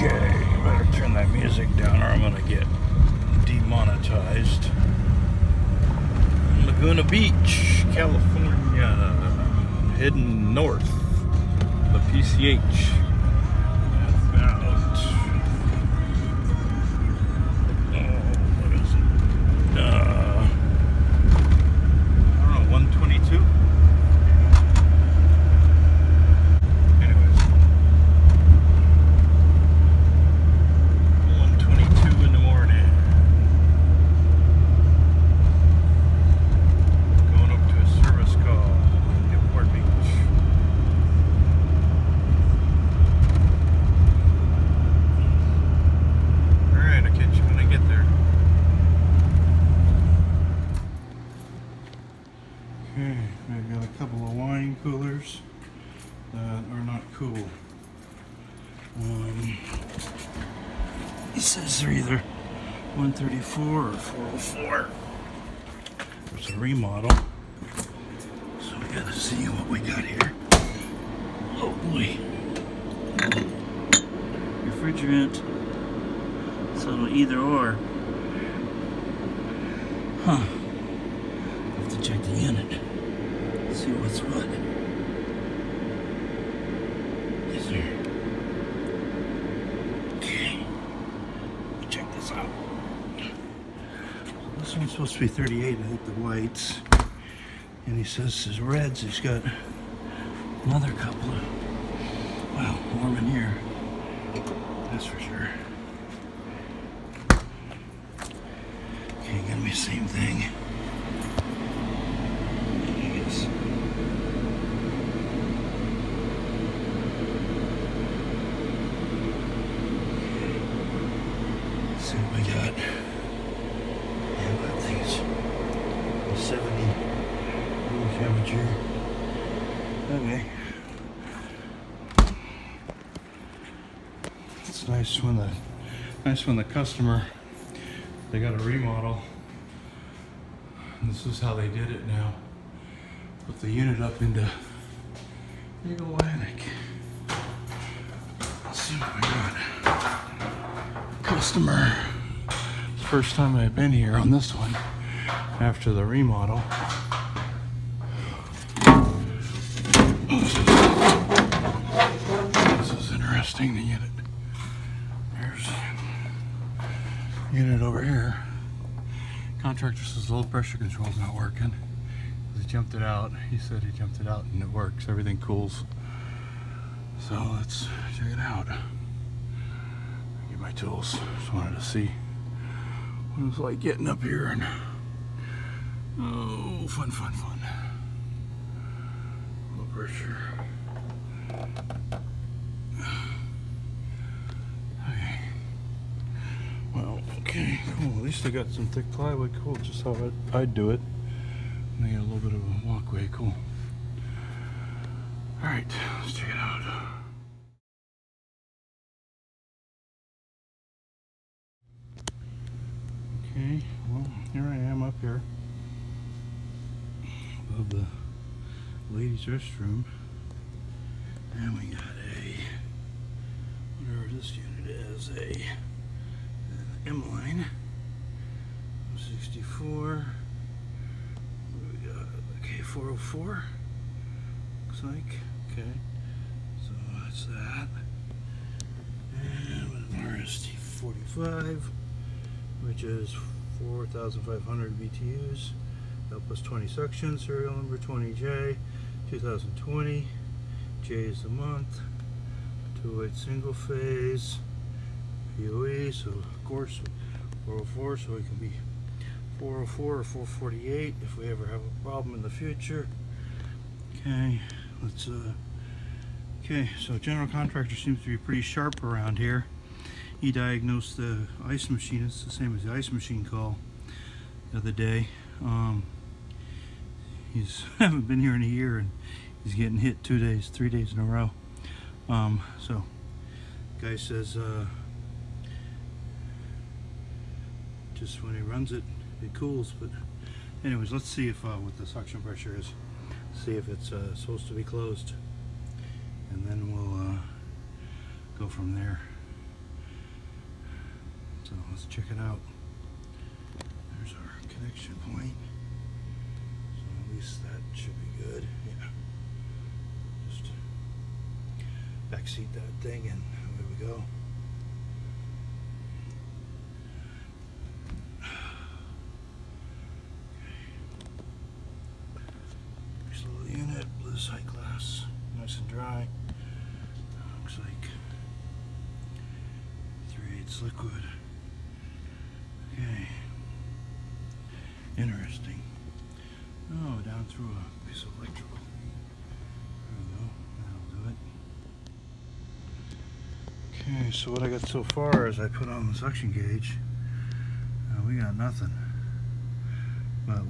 Okay, better turn that music down or I'm gonna get demonetized. Laguna Beach, California, heading north, the PCH. About, what is it? I don't know, 122? I've got a couple of wine coolers that are not cool. It says they're either 134 or 404. There's a remodel, so we gotta see what we got here. Oh boy. Refrigerant, so it'll either or. Huh. Have to check the unit. See what's what. Is there? Okay. Check this out. This one's supposed to be 38, I think the whites. And he says his reds, he's got another couple of, wow, warm in here. That's for sure. Okay, gonna be the same thing. See what we got. Yeah, that thing's 70 room temperature. Okay. It's nice when the customer, they got a remodel. And this is how they did it now. Put the unit up into big old attic. Let's see what we got. Customer. First time I've been here on this one after the remodel. This is interesting, the unit. There's a unit over here. Contractor says low pressure control's not working. He jumped it out. He said he jumped it out and it works. Everything cools. So let's check it out. Get my tools. Just wanted to see what it was like getting up here and oh, fun. Low pressure. Okay. Well, okay, cool. At least I got some thick plywood. Cool. Just how I'd do it. And I got a little bit of a walkway. Cool. All right, let's check it out. Okay, well, here I am up here above the ladies' restroom, and we got whatever this unit is, an M-line 64. What do we got? Okay, 404. Looks like. Okay, so that's that. And an RST 45. Which is 4,500 BTUs, L plus 20 suction, serial number 20J, 2020, J is the month, 208 single phase, POE, so of course 404, so it can be 404 or 448 if we ever have a problem in the future. Okay, let's, okay, so general contractor seems to be pretty sharp around here. He diagnosed the ice machine. It's the same as the ice machine call the other day. He's haven't been here in a year and he's getting hit 3 days in a row. So guy says just when he runs it, it cools. But anyways, let's see if what the suction pressure is. See if it's supposed to be closed, and then we'll go from there. So let's check it out. There's our connection point. So at least that should be good. Yeah. Just backseat that thing and away we go. Nice little unit, blue sight glass, nice and dry. Looks like 3/8 liquid. Okay. Interesting. Oh, down through a piece of electrical. There we go. That'll do it. Okay, so what I got so far is I put on the suction gauge. We got nothing. But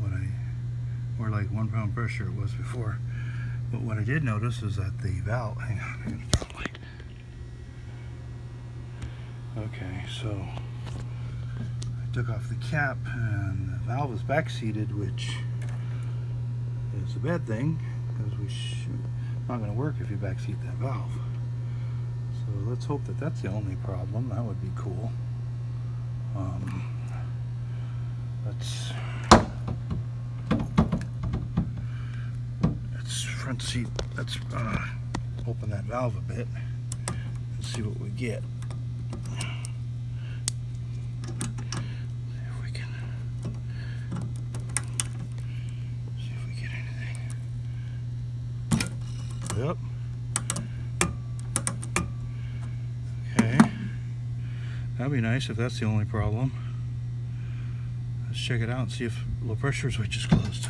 or like 1 pound pressure it was before. But what I did notice is that the valve, hang on, I'm gonna throw a light. Okay, so I took off the cap and the valve is back seated, which is a bad thing because it's not going to work if you back seat that valve. So let's hope that that's the only problem. That would be cool. Let's front seat. Let's open that valve a bit and see what we get. Yep. Okay. That'd be nice if that's the only problem. Let's check it out and see if low pressure switch is closed.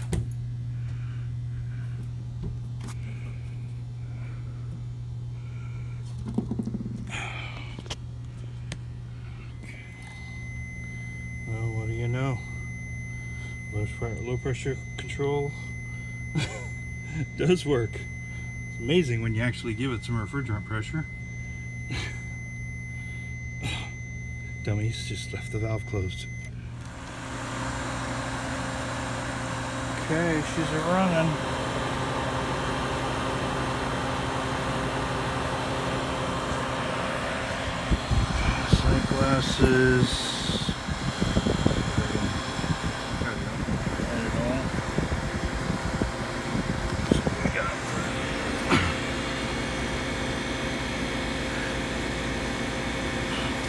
Well, what do you know? Low pressure control does work. It's amazing when you actually give it some refrigerant pressure. Dummies, just left the valve closed. Okay, she's a running. Sight glasses.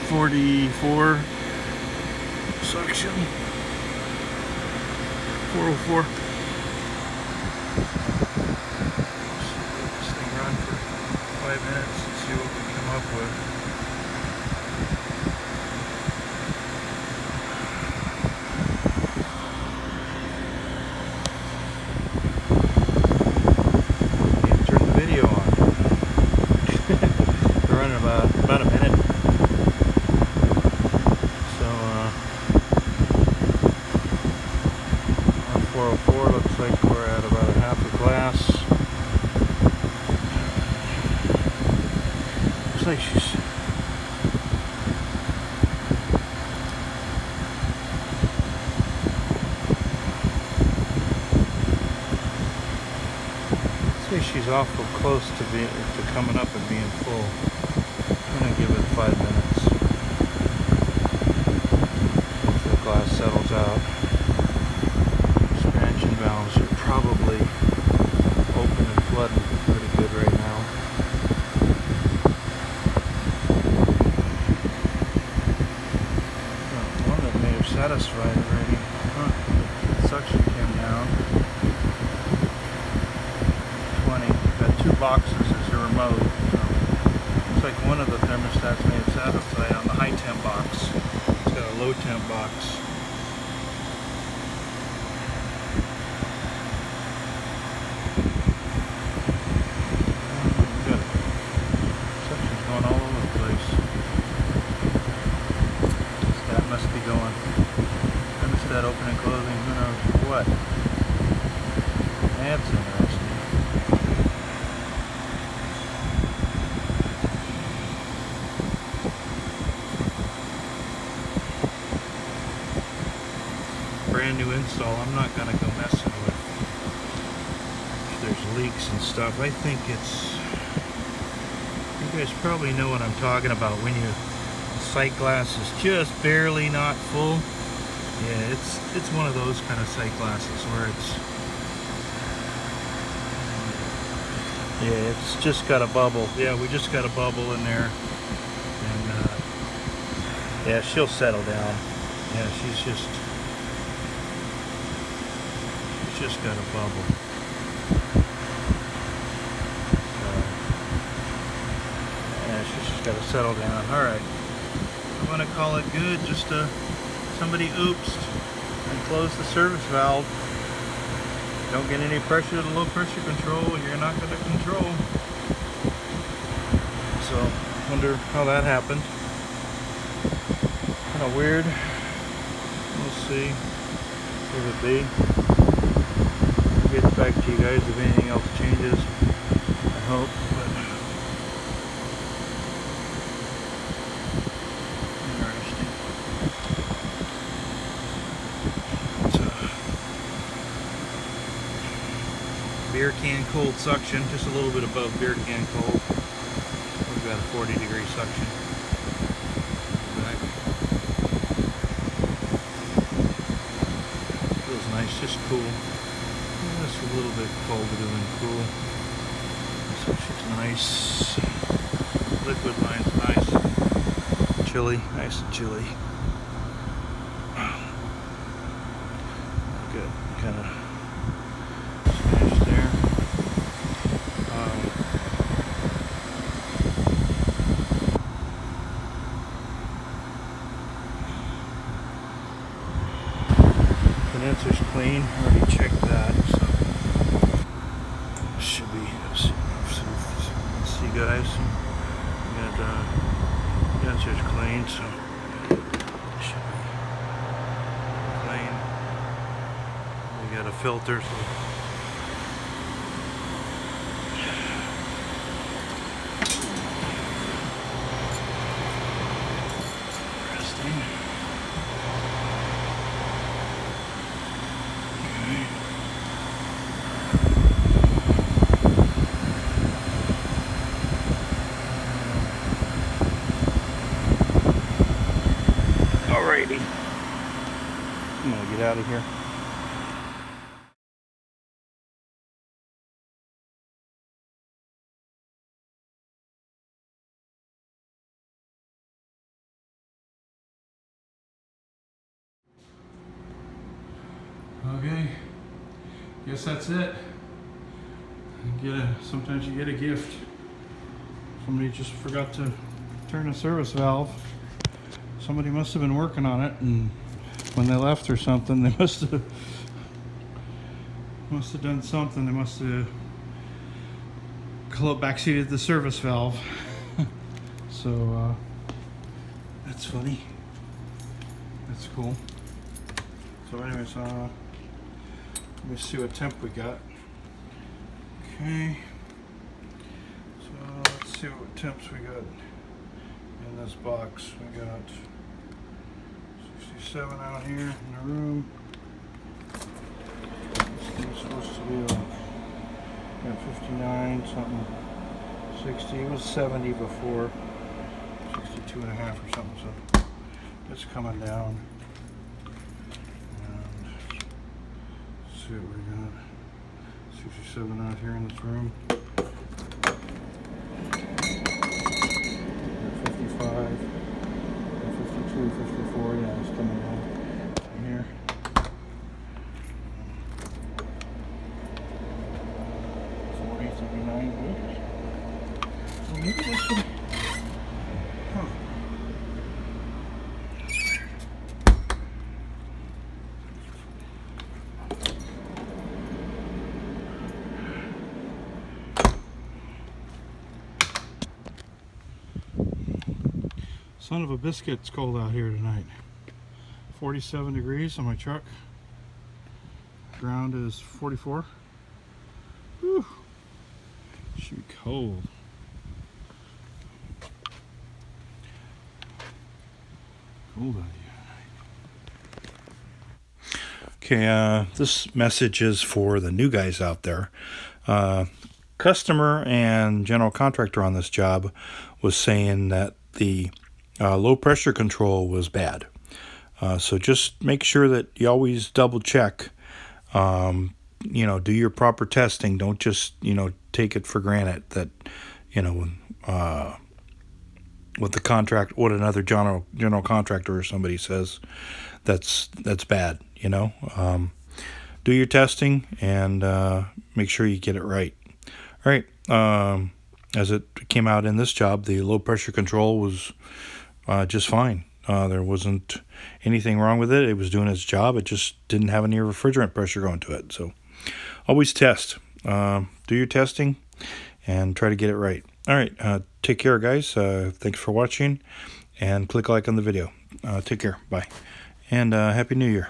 .44 suction, 404. Let this thing run for 5 minutes and see what we come up with. Can't turn the video on. We're running about a minute. 404, looks like we're at about a half a glass. Looks like she's awful close to coming up and being full. I'm gonna give it 5 minutes. If the glass settles out. Valves are probably open and flooding pretty good right now. One that may have satisfied already. Suction came down. 20. Got 2 boxes as a remote. Looks like one of the thermostats may have satisfied on the high temp box. It's got a low temp box. That open and closing, who knows what. That's interesting. Brand new install. I'm not gonna go messing with if there's leaks and stuff. I think it's, you guys probably know what I'm talking about when you The sight glass is just barely not full. Yeah, it's one of those kind of sight glasses where it's just got a bubble. Yeah, we just got a bubble in there, and yeah, she'll settle down. Yeah, she's just got a bubble. Yeah, she's just got to settle down. All right, I'm gonna call it good. Just somebody oopsed and closed the service valve. Don't get any pressure to the low pressure control, you're not going to control. So, wonder how that happened. Kind of weird. We'll see. Leave it be. I'll get back to you guys if anything else changes. I hope. But beer can cold suction, just a little bit above beer can cold. We've got a 40-degree suction. Back. Feels nice, just cool. Just a little bit colder than cool. So it's nice. Liquid line's nice. Chilly, nice and chilly. Good, kind of. Condenser's clean, already checked that, so should be, see guys, we got condenser's clean, so should be clean. We got a filter, so resting. Alrighty, I'm gonna get out of here. Okay, guess that's it. Sometimes you get a gift. Somebody just forgot to turn the service valve. Somebody must have been working on it, and when they left or something, they must have done something. They must have backseated the service valve. So that's funny. That's cool. So anyways, let me see what temp we got. Okay. So let's see what temps we got in this box. We got 67 out here in the room. This thing's supposed to be like 59 something. 60. It was 70 before. 62 and a half or something. So it's coming down. Let's see what we got. 67 out here in this room. 55, 52, 54, yeah, it's coming down from here. 40, 39, well, maybe this should, huh. Son of a biscuit, it's cold out here tonight. 47 degrees on my truck. Ground is 44. Whew. Should be cold. Cold out here. Okay, this message is for the new guys out there. Customer and general contractor on this job was saying that the low pressure control was bad. So just make sure that you always double check. Do your proper testing. Don't just, take it for granted that, what the contract, what another general contractor or somebody says, that's bad. Do your testing and make sure you get it right. All right. As it came out in this job, the low pressure control was just fine. There wasn't anything wrong with it. It was doing its job. It just didn't have any refrigerant pressure going to it. So always test. Do your testing and try to get it right. All right. Take care, guys. Thanks for watching, and click like on the video. Take care. Bye. And Happy New Year.